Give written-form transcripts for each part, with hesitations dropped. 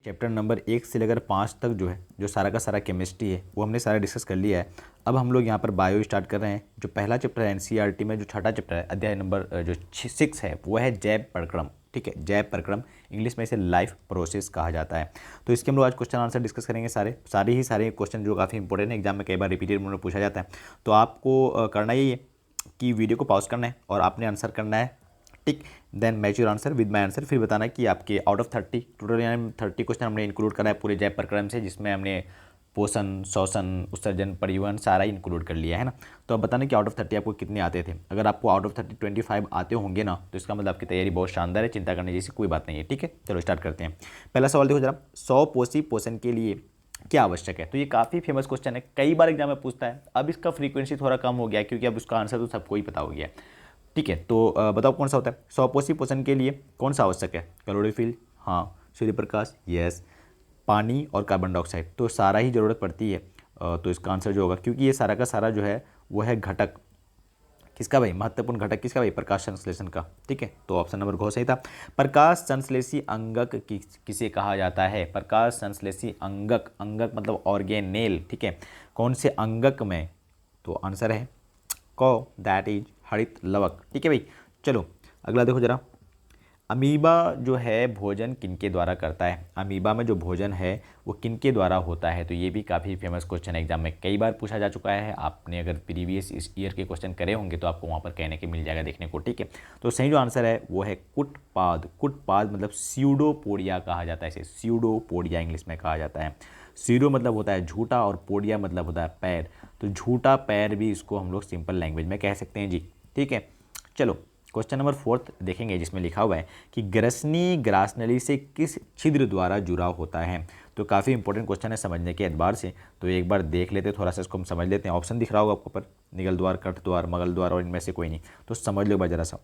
Chapter number 1 से लेकर 5 तक जो है जो सारा का सारा केमिस्ट्री है वो हमने सारा डिस्कस कर लिया है। अब हम लोग यहाँ पर बायो स्टार्ट कर रहे हैं। जो पहला चैप्टर है एनसीईआरटी में, जो छठा चैप्टर है अध्याय नंबर जो 6 है वो है जैव प्रक्रम। ठीक है, जैव प्रक्रम, इंग्लिश में इसे लाइफ प्रोसेस कहा जाता है। तो इसके हम लोग आज क्वेश्चन आंसर डिस्कस करेंगे। सारे क्वेश्चन जो काफ़ी इंपॉर्टेंट है, एग्जाम में कई बार रिपीटेड में पूछा जाता है। तो आपको करना यही है कि वीडियो को पॉज करना है और आपने आंसर करना है, tick, then match your answer with my answer. फिर बताना कि आपके आउट ऑफ 30 टोटल यानी 30 क्वेश्चन हमने इंक्लूड करा है पूरे जैव प्रक्रम से, जिसमें हमने पोषण, शोषण, उत्सर्जन, परिवहन सारा इंक्लूड कर लिया है ना। तो अब बताना कि आउट ऑफ 30 आपको कितने आते थे। अगर आपको आउट ऑफ 30 25 आते होंगे ना, तो इसका मतलब आपकी तैयारी बहुत शानदार है, चिंता करने जैसी कोई बात नहीं है। ठीक है, चलो स्टार्ट करते हैं। पहला सवाल देखो जरा, 100 पोषी पोषण के लिए क्या आवश्यक है। तो ये काफ़ी फेमस क्वेश्चन है, कई बार एग्जाम में पूछता है। अब इसका फ्रीक्वेंसी थोड़ा कम हो गया क्योंकि अब उसका आंसर तो सबको ही पता हो गया है। ठीक है, तो बताओ कौन सा होता है। 100 पोषी पोषण के लिए कौन सा आवश्यक है। क्लोरोफिल, हाँ। सूर्य प्रकाश, यस। पानी और कार्बन डाइऑक्साइड, तो सारा ही ज़रूरत पड़ती है। तो इसका आंसर जो होगा, क्योंकि ये सारा का सारा जो है वो है घटक किसका भाई, महत्वपूर्ण घटक किसका भाई, प्रकाश संश्लेषण का। ठीक है, तो ऑप्शन नंबर घ सही था। प्रकाश संश्लेषी अंगक किसे कहा जाता है। प्रकाश संश्लेषी अंगक, अंगक मतलब ऑर्गेनेल। ठीक है, कौन से अंगक में, तो आंसर है क, दैट इज हरित लवक। ठीक है भाई, चलो अगला देखो जरा। अमीबा जो है भोजन किनके द्वारा करता है। अमीबा में जो भोजन है वो किनके द्वारा होता है। तो ये भी काफ़ी फेमस क्वेश्चन है, एग्जाम में कई बार पूछा जा चुका है। आपने अगर प्रीवियस इस ईयर के क्वेश्चन करे होंगे तो आपको वहाँ पर कहने के मिल जाएगा देखने को। ठीक है, तो सही जो आंसर है वो है कुटपाद। कुटपाद मतलब स्यूडोपोडिया कहा जाता है इसे, स्यूडोपोडिया इंग्लिश में कहा जाता है। सीरो मतलब होता है झूठा और पोडिया मतलब होता है पैर, तो झूठा पैर भी इसको हम लोग सिंपल लैंग्वेज में कह सकते हैं जी। ठीक है, चलो क्वेश्चन नंबर 4 देखेंगे, जिसमें लिखा हुआ है कि ग्रसनी ग्रासनली से किस छिद्र द्वारा जुड़ा होता है। तो काफ़ी इंपॉर्टेंट क्वेश्चन है समझने के एतबार से, तो एक बार देख लेते हैं, थोड़ा सा इसको हम समझ लेते हैं। ऑप्शन दिख रहा होगा आपको पर, निगल द्वार, कठ द्वार, मगल द्वार और इनमें से कोई नहीं, तो समझ लो भाई जरा सा।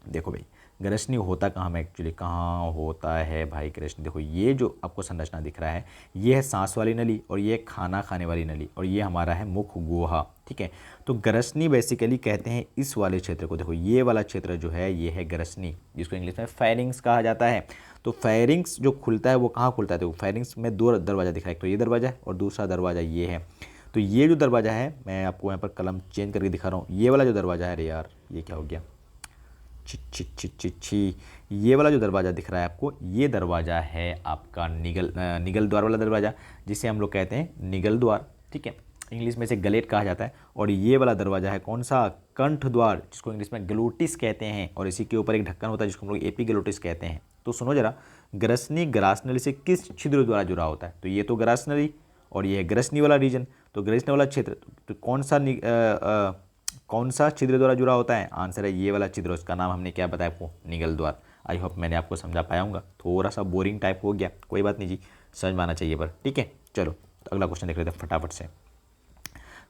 देखो भाई, ग्रसनी होता कहाँ में, एक्चुअली कहाँ होता है भाई ग्रसनी। देखो ये जो आपको संरचना दिख रहा है ये है सांस वाली नली और ये खाना खाने वाली नली और ये हमारा है मुख गुहा। ठीक है, तो ग्रसनी बेसिकली कहते हैं इस वाले क्षेत्र को। देखो ये वाला क्षेत्र जो है ये है ग्रसनी, जिसको इंग्लिश में फेरिंग्स कहा जाता है। तो फेरिंग्स जो खुलता है वो कहाँ खुलता है। देखो फेरिंग्स में 2 दरवाज़ा दिख रहा है, एक तो ये दरवाज़ा है और दूसरा दरवाज़ा ये है। तो ये जो दरवाज़ा है, मैं आपको यहाँ पर कलम चेंज करके दिखा रहा हूँ, ये वाला जो दरवाज़ा है, अरे यार ये क्या हो गया, छी, ये वाला जो दरवाज़ा दिख रहा है आपको, ये दरवाज़ा है आपका निगल द्वार वाला दरवाज़ा, जिसे हम लोग कहते हैं निगल द्वार। ठीक है, इंग्लिश में इसे गलेट कहा जाता है। और ये वाला दरवाज़ा है कौन सा, कंठ द्वार, जिसको इंग्लिश में ग्लोटिस कहते हैं। और इसी के ऊपर एक ढक्कन होता है जिसको हम लोग एपीग्लोटिस कहते हैं। तो सुनो जरा, ग्रसनी ग्रासनली से किस छिद्र द्वारा जुड़ा होता है। तो ये तो ग्रासनली और ये है ग्रसनी वाला रीजन, तो ग्रसनी वाला क्षेत्र, तो कौन सा छिद्र द्वारा जुड़ा होता है। आंसर है ये वाला छिद्र, उसका नाम हमने क्या बताया आपको, निगल द्वार। आई होप मैंने आपको समझा पाया हूँ। थोड़ा सा बोरिंग टाइप हो गया, कोई बात नहीं जी, समझ में आना चाहिए पर। ठीक है, चलो तो अगला क्वेश्चन देख लेते हैं फटाफट से।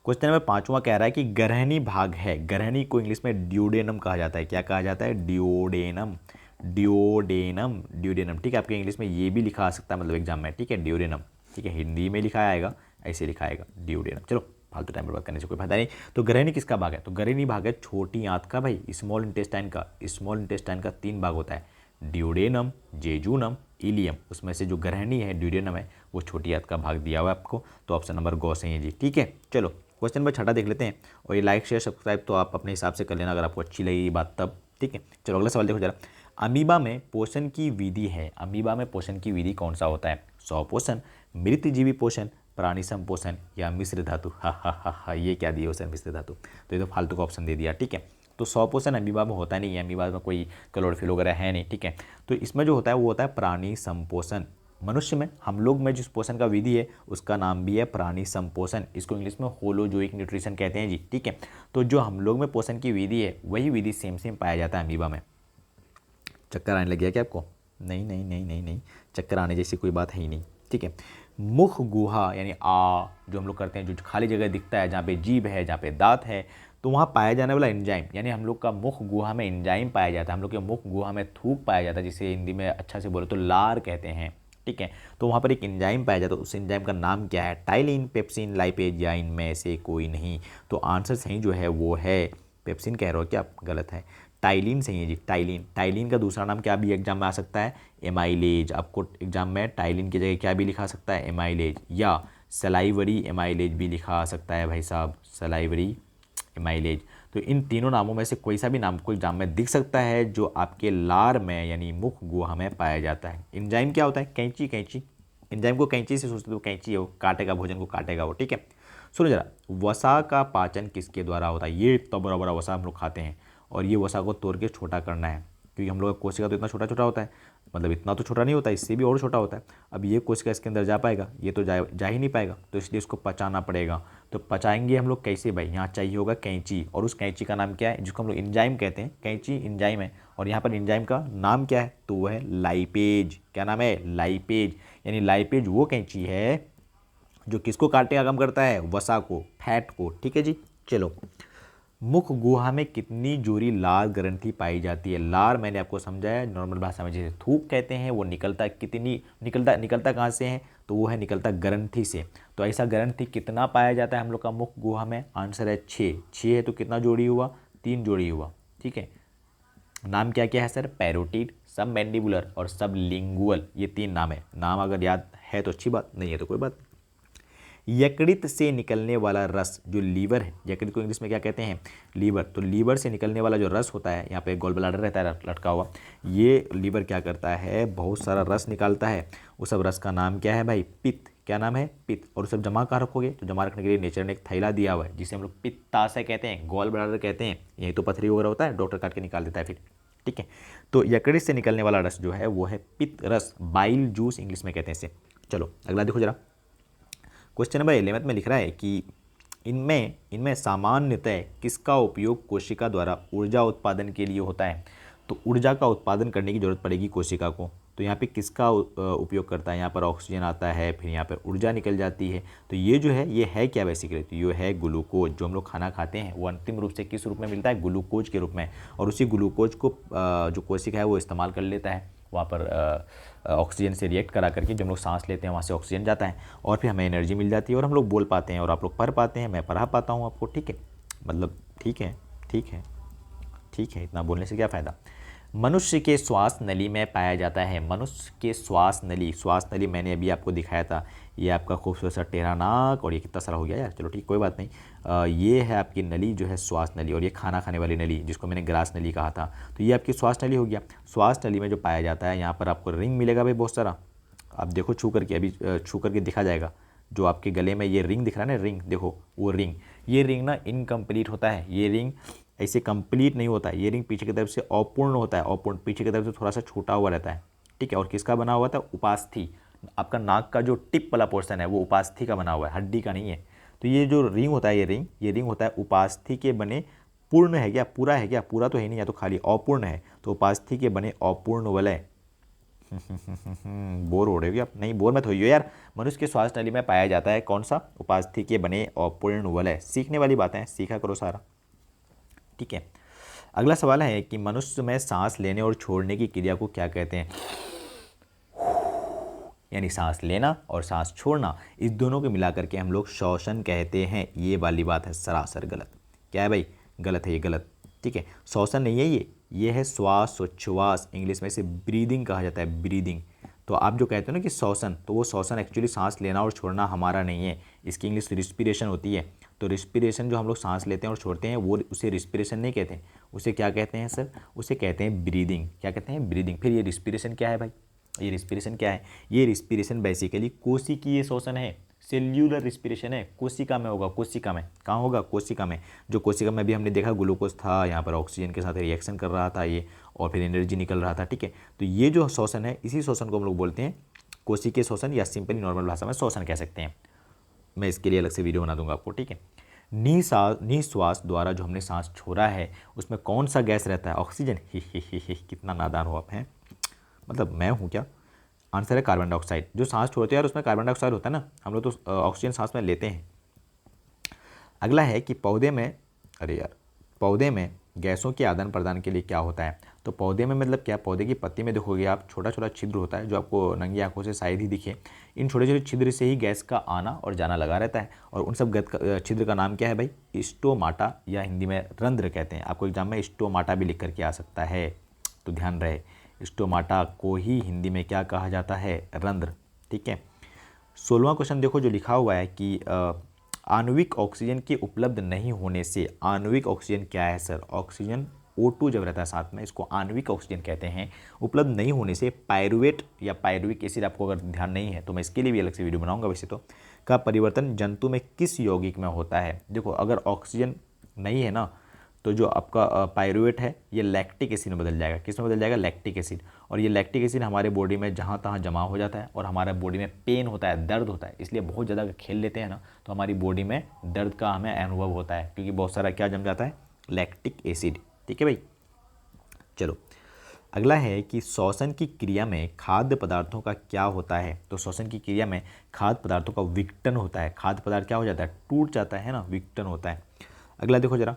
क्वेश्चन नंबर 5वां कह रहा है कि ग्रहणी भाग है, ग्रहणी को इंग्लिश में ड्यूडेनम कहा जाता है। क्या कहा जाता है, ड्यूडेनम, ड्यूडेनम, ड्यूडेनम। ठीक है, आपके इंग्लिश में ये भी लिखा आ सकता है मतलब एग्जाम में। ठीक है, ड्यूडेनम। ठीक है, हिंदी में लिखा आएगा, ऐसे लिखा आएगा ड्यूडेनम। चलो फालतू टाइम बर्बाद करने से कोई फायदा नहीं। तो ग्रहणी किसका भाग है, तो ग्रहणी भाग है छोटी आंत का भाई, स्मॉल इंटेस्टाइन का। स्मॉल इंटेस्टाइन का 3 भाग होता है, ड्यूडेनम, जेजूनम, इलियम। उसमें से जो ग्रहणी है ड्यूडेनम है वो छोटी आंत का भाग दिया हुआ है आपको। तो ऑप्शन नंबर ग सही है जी। ठीक है, चलो क्वेश्चन नंबर 6 देख लेते हैं। और ये लाइक शेयर सब्सक्राइब तो आप अपने हिसाब से कर लेना अगर आपको अच्छी लगी बात तब। ठीक है, चलो अगला सवाल देखो जरा। अमीबा में पोषण की विधि है, अमीबा में पोषण की विधि कौन सा होता है। स्वपोषण, मृतजीवी पोषण, प्राणी संपोषण या मिश्र धातु। हा, ये क्या दिया सर, मिश्र धातु, तो ये तो फालतू का ऑप्शन दे दिया। ठीक है, तो स्वपोषण अमीबा में होता नहीं है, अमीबा में कोई क्लोरोफिल वगैरह है नहीं। ठीक है, तो इसमें जो होता है वो होता है प्राणी संपोषण। मनुष्य में, हम लोग में जिस पोषण का विधि है उसका नाम भी है प्राणी संपोषण। इसको इंग्लिश में होलोजोइक न्यूट्रिशन कहते हैं जी। ठीक है, तो जो हम लोग में पोषण की विधि है वही विधि सेम पाया जाता है अमीबा में। चक्कर आने लग गया क्या आपको, नहीं नहीं नहीं नहीं नहीं, चक्कर आने जैसी कोई बात है ही नहीं। ठीक है, मुख गुहा यानी जो हम लोग करते हैं, जो खाली जगह दिखता है जहाँ पे जीभ है, जहाँ पे दांत है, तो वहाँ पाया जाने वाला एंजाइम, यानी हम लोग का मुख गुहा में एंजाइम पाया जाता है। हम लोग के मुख गुहा में थूक पाया जाता है, जिसे हिंदी में अच्छा से बोले तो लार कहते हैं। ठीक है, तो वहाँ पर एक एंजाइम पाया जाता है, उस एंजाइम का नाम क्या है, टाइलिन, पेप्सिन, लाइपेज या इनमें से कोई नहीं। तो आंसर सही जो है वो है पेप्सिन। कह रहे हो क्या आप, गलत है। टाइलिन सही है जी, टाइलिन। टाइलिन का दूसरा नाम क्या भी एग्जाम में आ सकता है, एमाइलेज। आपको एग्जाम में टाइलिन की जगह क्या भी लिखा सकता है, एमाइलेज, या सलाइवरी एमाइलेज भी लिखा आ सकता है भाई साहब, सलाइवरी एमाइलेज। तो इन तीनों नामों में से कोई सा भी नाम को एग्जाम में दिख सकता है जो आपके लार में यानी मुख गुहा में पाया जाता है। एंजाइम क्या होता है, कैंची, कैंची। एंजाइम को कैंची से सोचते तो कैंची हो, काटेगा, भोजन को काटेगा वो, ठीक है। सुनो जरा, वसा का पाचन किसके द्वारा होता है। ये इतना बड़ा बड़ा वसा हम लोग खाते हैं और ये वसा को तोड़ के छोटा करना है, क्योंकि हम लोग का कोशिका तो इतना छोटा छोटा होता है, मतलब इतना तो छोटा नहीं होता, इससे भी और छोटा होता है। अब ये कोशिका इसके अंदर जा पाएगा, ये तो जा ही नहीं पाएगा, तो इसलिए इसको पचाना पड़ेगा। तो पचाएंगे हम लोग कैसे भाई, यहाँ चाहिए होगा कैंची, और उस कैंची का नाम क्या है, जिसको हम लोग एंजाइम कहते हैं। कैंची एंजाइम है, और यहाँ पर एंजाइम का नाम क्या है, तो वह है लाइपेज। क्या नाम है, लाइपेज। यानी लाइपेज वो कैंची है जो किसको काटने का काम करता है, वसा को, फैट को, ठीक है जी। चलो, मुख गुहा में कितनी जोड़ी लार ग्रंथि पाई जाती है। लार मैंने आपको समझाया, नॉर्मल भाषा में जिसे थूक कहते हैं। वो निकलता कितनी, निकलता कहाँ से है, तो वो है निकलता ग्रंथि से। तो ऐसा ग्रंथि कितना पाया जाता है हम लोग का मुख गुहा में, आंसर है 6। 6 है तो कितना जोड़ी हुआ, 3 जोड़ी हुआ, ठीक है। नाम क्या क्या है सर, पैरोटिड, सब मैंडिबुलर और सब लिंगुअल, ये 3 नाम है। नाम अगर याद है तो अच्छी बात, नहीं है तो कोई बात। यकृत से निकलने वाला रस, जो लीवर है, यकृत को इंग्लिश में क्या कहते हैं, लीवर। तो लीवर से निकलने वाला जो रस होता है, यहाँ पे गॉल ब्लैडर रहता है लटका हुआ, ये लीवर क्या करता है, बहुत सारा रस निकालता है। उस सब रस का नाम क्या है भाई, पित्त। क्या नाम है, पित्त। और सब जमा कहाँ रखोगे, तो जमा रखने के लिए नेचर ने एक थैला दिया हुआ है, जिसे हम लोग पित्ताशय कहते हैं, गॉल ब्लैडर कहते हैं। यही तो पथरी वगैरह होता है, डॉक्टर काट के निकाल देता है फिर, ठीक है। तो यकृत से निकलने वाला रस जो है वो है पित्त रस, बाइल जूस इंग्लिश में कहते हैं इसे। चलो अगला देखो जरा, क्वेश्चन नंबर 11 में लिख रहा है कि इनमें सामान्यतः किसका उपयोग कोशिका द्वारा ऊर्जा उत्पादन के लिए होता है। तो ऊर्जा का उत्पादन करने की जरूरत पड़ेगी कोशिका को, तो यहाँ पे किसका उपयोग करता है, यहाँ पर ऑक्सीजन आता है, फिर यहाँ पर ऊर्जा निकल जाती है। तो ये जो है ये है क्या बेसिकली, तो ये है ग्लूकोज। जो हम लोग खाना खाते हैं वो अंतिम रूप से किस रूप में मिलता है, ग्लूकोज के रूप में। और उसी ग्लूकोज को जो कोशिका है वो इस्तेमाल कर लेता है, वहाँ पर ऑक्सीजन से रिएक्ट करा करके जब हम लोग सांस लेते हैं वहाँ से ऑक्सीजन जाता है और फिर हमें एनर्जी मिल जाती है और हम लोग बोल पाते हैं और आप लोग पढ़ पाते हैं, मैं पढ़ा पाता हूँ आपको, ठीक है। मतलब ठीक है, ठीक है, ठीक है, इतना बोलने से क्या फ़ायदा। मनुष्य के श्वास नली में पाया जाता है। मनुष्य के श्वास नली मैंने अभी आपको दिखाया था। ये आपका खूबसूरत सा टेढ़ा नाक, और ये कितना सारा हो गया यार, चलो ठीक, कोई बात नहीं। ये है आपकी नली जो है श्वास नली, और ये खाना खाने वाली नली जिसको मैंने ग्रास नली कहा था। तो ये आपकी श्वास नली हो गया। श्वास नली में जो पाया जाता है, यहाँ पर आपको रिंग मिलेगा भाई बहुत सारा। आप देखो छू करके, अभी छू करके दिखा जाएगा। जो आपके गले में ये रिंग दिख रहा है ना, रिंग देखो वो रिंग, ये रिंग ना इनकम्प्लीट होता है। ये रिंग ऐसे कंप्लीट नहीं होता है, ये रिंग पीछे की तरफ से अपूर्ण होता है, अपूर्ण पीछे की तरफ से थोड़ा सा छोटा हुआ रहता है, ठीक है। और किसका बना हुआ था, उपास्थि। आपका नाक का जो टिप वाला पोर्शन है वो उपास्थि का बना हुआ है, हड्डी का नहीं है। तो ये जो रिंग होता है, ये रिंग होता है उपास्थि के बने, पूर्ण है क्या, पूरा है क्या, पूरा तो है नहीं, या तो खाली अपूर्ण है। तो उपास्थि के बने अपूर्ण वलय बोर हो रहे हो क्या, नहीं बोर मत होइए यार। मनुष्य के श्वास नली में पाया जाता है कौन सा, उपास्थि के बने अपूर्ण वलय। सीखने वाली बातें, सीखा करो सारा, ठीक है। अगला सवाल है कि मनुष्य में सांस लेने और छोड़ने की क्रिया को क्या कहते हैं। यानी सांस लेना और सांस छोड़ना, इस दोनों को मिलाकर के हम लोग श्वसन कहते हैं। ये वाली बात है सरासर गलत। क्या है भाई, गलत है, ये गलत, ठीक है। श्वसन नहीं है ये है श्वासोच्छ्वास, इंग्लिश में इसे ब्रीदिंग कहा जाता है, ब्रीदिंग। तो आप जो कहते हो ना कि श्वसन, तो वो श्वसन एक्चुअली सांस लेना और छोड़ना हमारा नहीं है, इसकी इंग्लिश रिस्पिरेशन होती है। तो रिस्पिरेशन जो हम लोग सांस लेते हैं और छोड़ते हैं वो उसे रिस्पिरेशन नहीं कहते हैं, उसे क्या कहते हैं सर, उसे कहते हैं ब्रीदिंग। क्या कहते हैं, ब्रीदिंग। फिर ये रिस्पिरेशन क्या है भाई, ये रिस्पिरेशन क्या है, ये रिस्पिरेशन बेसिकली कोशिकीय श्वसन है, सेल्यूलर रिस्पिरेशन है। कोशिका में होगा, कोशिका में, कहाँ होगा, कोशिका में। जो कोशिका में अभी हमने देखा ग्लूकोज था, यहाँ पर ऑक्सीजन के साथ रिएक्शन कर रहा था ये, और फिर एनर्जी निकल रहा था, ठीक है। तो ये जो श्वसन है, इसी श्वसन को हम लोग बोलते हैं कोशिकीय श्वसन, या सिंपली नॉर्मल भाषा में श्वसन कह सकते हैं। मैं इसके लिए अलग से वीडियो बना दूंगा आपको, ठीक है। निश्वास द्वारा जो हमने सांस छोड़ा है उसमें कौन सा गैस रहता है, ऑक्सीजन। ही कितना नादान हो आप हैं, मतलब मैं हूँ क्या। आंसर है कार्बन डाइऑक्साइड। जो सांस छोड़ते हैं यार उसमें कार्बन डाइऑक्साइड होता है ना, हम लोग तो ऑक्सीजन सांस में लेते हैं। अगला है कि पौधे में गैसों के आदान प्रदान के लिए क्या होता है। तो पौधे में मतलब क्या, पौधे की पत्ती में देखोगे आप छोटा छोटा छिद्र होता है जो आपको नंगी आंखों से शायद ही दिखे। इन छोटे छोटे छिद्र से ही गैस का आना और जाना लगा रहता है। और उन सब छिद्र का नाम क्या है भाई, स्टोमाटा, या हिंदी में रंध्र कहते हैं। आपको एग्जाम में स्टोमाटा भी लिख करके आ सकता है, तो ध्यान रहे, स्टोमाटा को ही हिंदी में क्या कहा जाता है, रंध्र। ठीक है। 16वां क्वेश्चन देखो जो लिखा हुआ है कि आणविक ऑक्सीजन के उपलब्ध नहीं होने से, आणविक ऑक्सीजन क्या है सर, ऑक्सीजन O2 जब रहता है साथ में, इसको आणविक ऑक्सीजन कहते हैं। उपलब्ध नहीं होने से पायरुवेट या पायरुविक एसिड, आपको अगर ध्यान नहीं है तो मैं इसके लिए भी अलग से वीडियो बनाऊंगा वैसे तो, का परिवर्तन जंतु में किस यौगिक में होता है। देखो अगर ऑक्सीजन नहीं है ना, तो जो आपका पायरुवेट है ये लैक्टिक एसिड में बदल जाएगा। किस में बदल जाएगा, लैक्टिक एसिड। और ये लैक्टिक एसिड हमारे बॉडी में जहाँ तहाँ जमा हो जाता है और हमारे बॉडी में पेन होता है, दर्द होता है। इसलिए बहुत ज़्यादा खेल लेते हैं ना तो हमारी बॉडी में दर्द का हमें अनुभव होता है, क्योंकि बहुत सारा क्या जम जाता है, लैक्टिक एसिड। ठीक है भाई। चलो अगला है कि श्वसन की क्रिया में खाद्य पदार्थों का क्या होता है। तो श्वसन की क्रिया में खाद्य पदार्थों का विघटन होता है। खाद्य पदार्थ क्या हो जाता है, टूट जाता है ना, विघटन होता है। अगला देखो जरा,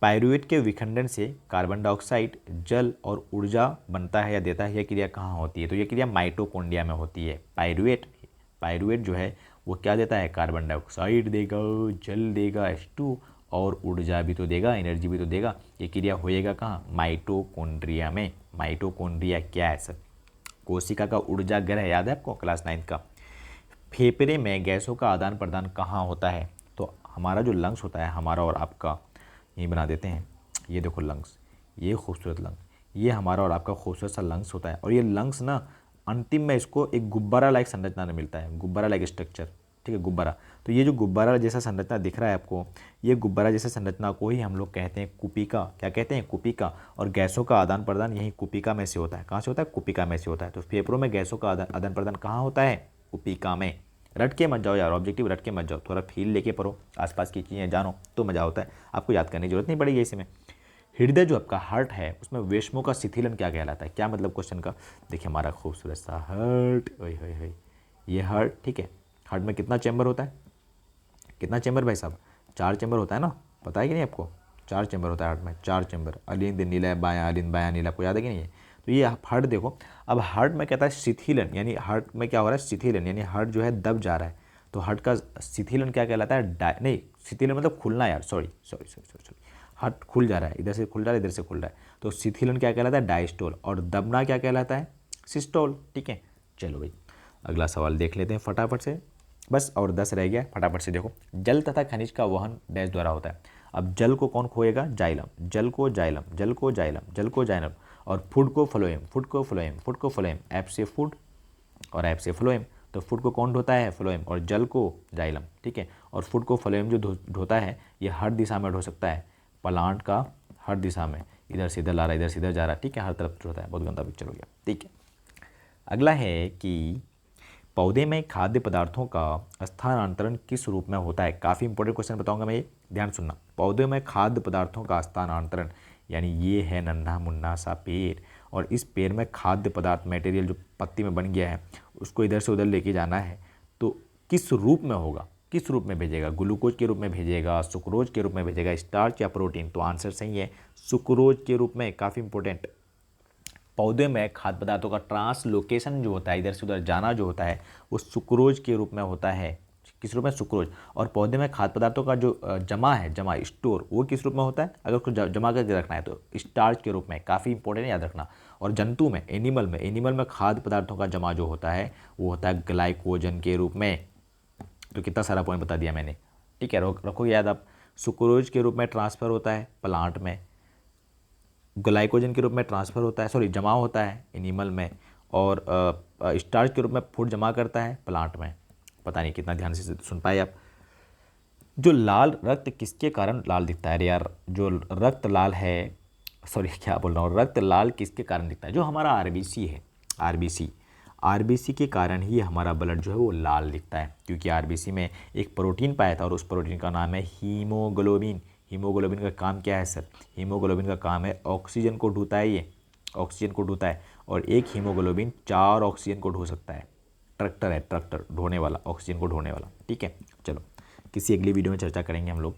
पायरुवेट के विखंडन से कार्बन डाइऑक्साइड, जल और ऊर्जा बनता है या देता है, यह क्रिया कहाँ होती है। तो यह क्रिया माइटोकॉन्ड्रिया में होती है। पायरुवेट जो है वो क्या देता है, कार्बन डाइऑक्साइड देगा, जल देगा H2, और ऊर्जा भी तो देगा, एनर्जी भी तो देगा। ये क्रिया होएगा कहाँ, माइटोकॉन्ड्रिया में। माइटोकॉन्ड्रिया क्या है सर, कोशिका का ऊर्जा ग्रह, याद है आपको क्लास 9 का। फेफड़े में गैसों का आदान प्रदान कहाँ होता है। तो हमारा जो लंग्स होता है, हमारा और आपका, यही बना देते हैं, ये देखो लंग्स, ये खूबसूरत लंग्स, ये हमारा और आपका खूबसूरत सा लंग्स होता है। और ये लंग्स ना अंतिम में इसको एक गुब्बारा लाइक संरचना में मिलता है, गुब्बारा लाइक स्ट्रक्चर। ठीक है, गुब्बारा। तो ये जो गुब्बारा जैसा संरचना दिख रहा है आपको, ये गुब्बारा जैसा संरचना को ही हम लोग कहते हैं कुपिका। क्या कहते हैं, कुपिका। और गैसों का आदान प्रदान यही कुपिका में से होता है। कहाँ से होता है, कुपिका में से होता है। तो फेफड़ों में गैसों का आदान प्रदान कहाँ होता है, कुपिका में। रट के मत जाओ यार, ऑब्जेक्टिव रट के मत जाओ, थोड़ा फील लेके पढ़ो, आसपास की चीज़ें जानो तो मज़ा होता है। आपको याद करने की जरूरत नहीं पड़ेगी इसमें। हृदय जो आपका हार्ट है उसमें वेश्मों का शिथिलन क्या कहलाता है। क्या मतलब क्वेश्चन का, देखिए हमारा खूबसूरत सा हार्ट, ओए ये हार्ट। ठीक है, हार्ट में कितना चैम्बर होता है, कितना चैम्बर भाई साहब, 4 चैम्बर होता है ना, पता है कि नहीं आपको, 4 चैम्बर होता है हार्ट में, 4 चैम्बर, अलिंद नीला बायां, अलिंद बायां नीला, आपको याद है कि नहीं है। तो ये हार्ट देखो, अब हार्ट में कहता है शिथिलन, यानी हार्ट में क्या हो रहा है, शिथिलन, यानी हार्ट जो है दब जा रहा है। तो हार्ट का शिथिलन क्या कहलाता है, नहीं शिथिलन मतलब खुलना यार, सॉरी, हार्ट खुल जा रहा है, इधर से खुल रहा है, इधर से खुल रहा है, तो शिथिलन क्या कहलाता है, डायस्टोल। और दबना क्या कहलाता है, सिस्टोल। ठीक है, चलो भाई अगला सवाल देख लेते हैं फटाफट से, बस और 10 रह गया, फटाफट से देखो। जल तथा खनिज का वहन डैश द्वारा होता है। अब जल को कौन खोएगा, जाइलम, जल को जाइलम, जल को जाइलम, जल को जाइलम। और फूड को फ्लोएम, फूड को फ्लोएम, फूड को फ्लोएम, ऐप से फूड और ऐप से फ्लोएम। तो फूड को कौन ढोता है, फ्लोएम, और जल को जाइलम। ठीक है, और फूड को फ्लोएम जो ढोता है ये हर दिशा में ढो सकता है, प्लांट का हर दिशा में, इधर से इधर ला रहा है, इधर से इधर जा रहा है। ठीक है, हर तरफ ढोता है। बहुत गंदा पिक्चर हो गया। ठीक है, अगला है कि पौधे में खाद्य पदार्थों का स्थानांतरण किस रूप में होता है। काफ़ी इंपॉर्टेंट क्वेश्चन बताऊंगा मैं, ये ध्यान सुनना। पौधे में खाद्य पदार्थों का स्थानांतरण, यानी ये है नन्हा मुन्ना सा पेड़, और इस पेड़ में खाद्य पदार्थ मटेरियल जो पत्ती में बन गया है उसको इधर से उधर लेके जाना है, तो किस रूप में होगा, किस रूप में भेजेगा, ग्लूकोज के रूप में भेजेगा, सुक्रोज के रूप में भेजेगा, स्टार्च या प्रोटीन। तो आंसर सही है सुक्रोज के रूप में। काफ़ी इंपॉर्टेंट, पौधे में खाद्य पदार्थों का ट्रांसलोकेशन जो होता है, इधर से उधर जाना जो होता है, वो सुक्रोज के रूप में होता है। किस रूप में, सुक्रोज। और पौधे में खाद्य पदार्थों का जो जमा है, जमा स्टोर, वो किस रूप में होता है, अगर कुछ जमा करके रखना है तो स्टार्च के रूप में। काफ़ी इंपॉर्टेंट याद रखना। और जंतु में, एनिमल में खाद्य पदार्थों का जमा जो होता है वो होता है ग्लाइकोजन के रूप में। तो कितना सारा पॉइंट बता दिया मैंने। ठीक है, रखो याद आप। सुक्रोज के रूप में ट्रांसफ़र होता है प्लांट में, ग्लाइकोजन के रूप में ट्रांसफ़र होता है, जमा होता है एनिमल में, और स्टार्च के रूप में फूड जमा करता है प्लांट में। पता नहीं कितना ध्यान से सुन पाए आप। जो लाल रक्त किसके कारण लाल दिखता है, अरे यार जो रक्त लाल है, क्या बोल रहा हूँ, रक्त लाल किसके कारण दिखता है, जो हमारा आरबीसी है, आरबीसी के कारण ही हमारा ब्लड जो है वो लाल दिखता है, क्योंकि आरबीसी में एक प्रोटीन पाया था और उस प्रोटीन का नाम है हीमोग्लोबिन। हीमोग्लोबिन का काम क्या है सर, हीमोग्लोबिन का काम है ऑक्सीजन को ढोता है, ये ऑक्सीजन को ढोता है, और एक हीमोग्लोबिन 4 ऑक्सीजन को ढो सकता है। ट्रैक्टर है, ट्रैक्टर ढोने वाला, ऑक्सीजन को ढोने वाला। ठीक है, चलो किसी अगली वीडियो में चर्चा करेंगे हम लोग।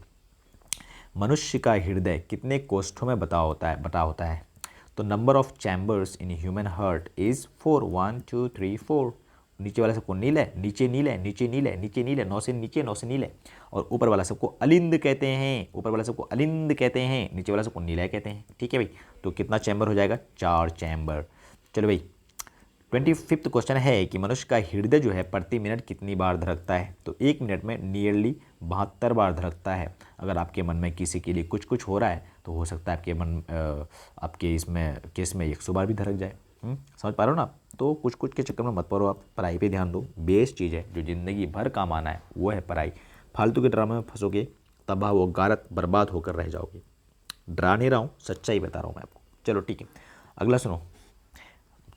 मनुष्य का हृदय कितने कोष्ठों में बटा होता है, तो number of chambers in human heart is 4, 1 2 3 4। नीचे वाला सबको नील है, नीचे नील है, नीचे नील है, नीचे नील है, 9 से नीचे 9 से नील है। और ऊपर वाला सबको अलिंद कहते हैं, ऊपर वाला सबको अलिंद कहते हैं, नीचे वाला सबको नीला कहते हैं। ठीक है भाई, तो कितना चैम्बर हो जाएगा? 4 चैम्बर। चलो भाई 25वां क्वेश्चन है कि मनुष्य का हृदय जो है प्रति मिनट कितनी बार धड़कता है? तो 1 मिनट में नियरली 72 बार धड़कता है। अगर आपके मन में किसी के लिए कुछ कुछ हो रहा है तो हो सकता है आपके इसमें केस में 100 बार भी धड़क जाए। समझ पा रहे हो ना आप? तो कुछ कुछ के चक्कर में मत पड़ो, आप पढ़ाई पे ध्यान दो। बेस्ट चीज़ है जो ज़िंदगी भर काम आना है वो है पढ़ाई। फालतू के ड्रामे में फंसोगे तबाह व गारत बर्बाद होकर रह जाओगे। डरा नहीं रहा हूँ, सच्चाई बता रहा हूँ मैं आपको। चलो ठीक है, अगला सुनो।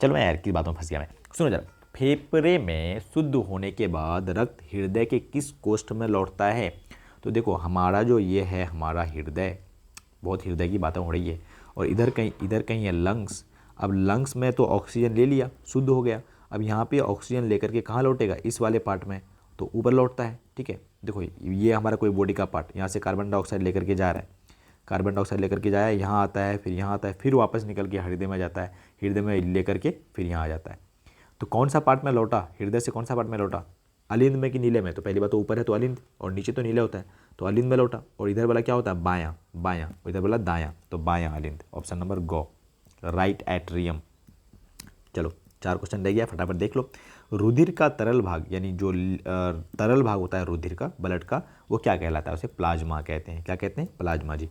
चलो मैं यार की बातों में फंस गया मैं। सुनो जरा, फेफड़े में शुद्ध होने के बाद रक्त हृदय के किस कोष्ठ में लौटता है? तो देखो हमारा जो ये है हमारा हृदय, बहुत हृदय की बातें हो रही है, और इधर कहीं है लंग्स। अब लंग्स में तो ऑक्सीजन ले लिया, शुद्ध हो गया। अब यहाँ पे ऑक्सीजन लेकर के कहाँ लौटेगा? इस वाले पार्ट में, तो ऊपर लौटता है। ठीक है, देखो ये हमारा कोई बॉडी का पार्ट, यहाँ से कार्बन डाइऑक्साइड लेकर के जा रहा है, कार्बन डाइऑक्साइड लेकर के जाया, यहाँ आता है, फिर यहाँ आता है, फिर वापस निकल के हृदय में जाता है, हृदय में लेकर के फिर यहाँ आ जाता है। तो कौन सा पार्ट में लौटा? हृदय से कौन सा पार्ट में लौटा? अलिंद में कि नीले में? तो पहली बात तो ऊपर है तो अलिंद, और नीचे तो नीले होता है, तो अलिंद में लौटा। और इधर वाला क्या होता है? बायां, बायां, इधर वाला दायां, तो बायां अलिंद। ऑप्शन नंबर गो, राइट एट्रियम। चलो 4 क्वेश्चन रह गया, फटाफट देख लो। रुधिर का तरल भाग, यानी जो तरल भाग होता है रुधिर का, ब्लड का, वो क्या कहलाता है? उसे प्लाज्मा कहते हैं। क्या कहते हैं? प्लाज्मा जी।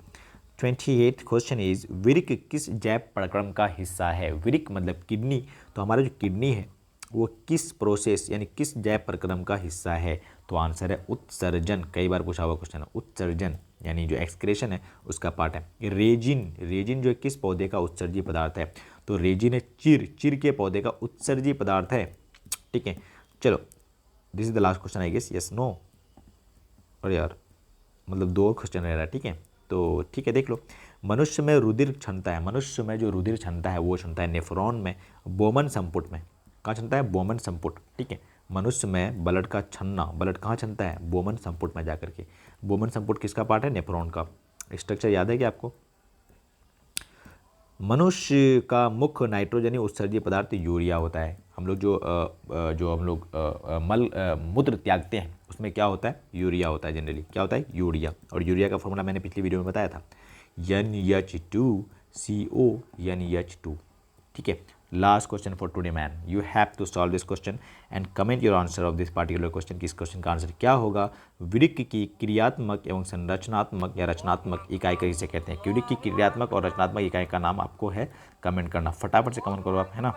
28th क्वेश्चन इज विरिक किस जैव प्रक्रम का हिस्सा है? विरिक मतलब किडनी, तो हमारा जो किडनी है वो किस प्रोसेस यानी किस जैव प्रक्रम का हिस्सा है? तो आंसर है उत्सर्जन। कई बार पूछा हुआ क्वेश्चन है, उत्सर्जन यानी जो एक्सक्रेशन है उसका पार्ट है। रेजिन, रेजिन जो है किस पौधे का उत्सर्जी पदार्थ है? तो रेजिन है चिर के पौधे का उत्सर्जी पदार्थ है। ठीक है, चलो this is the last question I guess, yes no. और यार मतलब 2 क्वेश्चन रह रहा है। ठीक है, तो ठीक है देख लो। मनुष्य में रुधिर क्षमता है, मनुष्य में जो रुधिर क्षमता है वो क्षमता है नेफ्रॉन में, बोमन संपुट में। कहाँ क्षमता है? बोमन संपुट। ठीक है, मनुष्य में ब्लड का छन्ना, ब्लड कहाँ क्षमता है? बोमन संपुट में जाकर के। बोमन संपुट किसका पार्ट है? नेफ्रॉन का। स्ट्रक्चर याद है क्या आपको? मनुष्य का मुख्य नाइट्रोजनी उत्सर्जी पदार्थ यूरिया होता है। हम लोग जो हम लोग मूत्र त्यागते हैं उसमें क्या होता है? यूरिया होता है। जनरली क्या होता है? यूरिया। और यूरिया का फॉर्मूला मैंने पिछली वीडियो में बताया था, NH2CO NH2। ठीक है, last question for today man, you have to solve this question and comment your answer of this particular question. किस क्वेश्चन का आंसर क्या होगा? विरिक की क्रियात्मक एवं संरचनात्मक या रचनात्मक इकाई किसे कहते हैं? विरिक की क्रियात्मक और रचनात्मक इकाई का नाम आपको है कमेंट करना। फटाफट से कमेंट करो आप, है ना।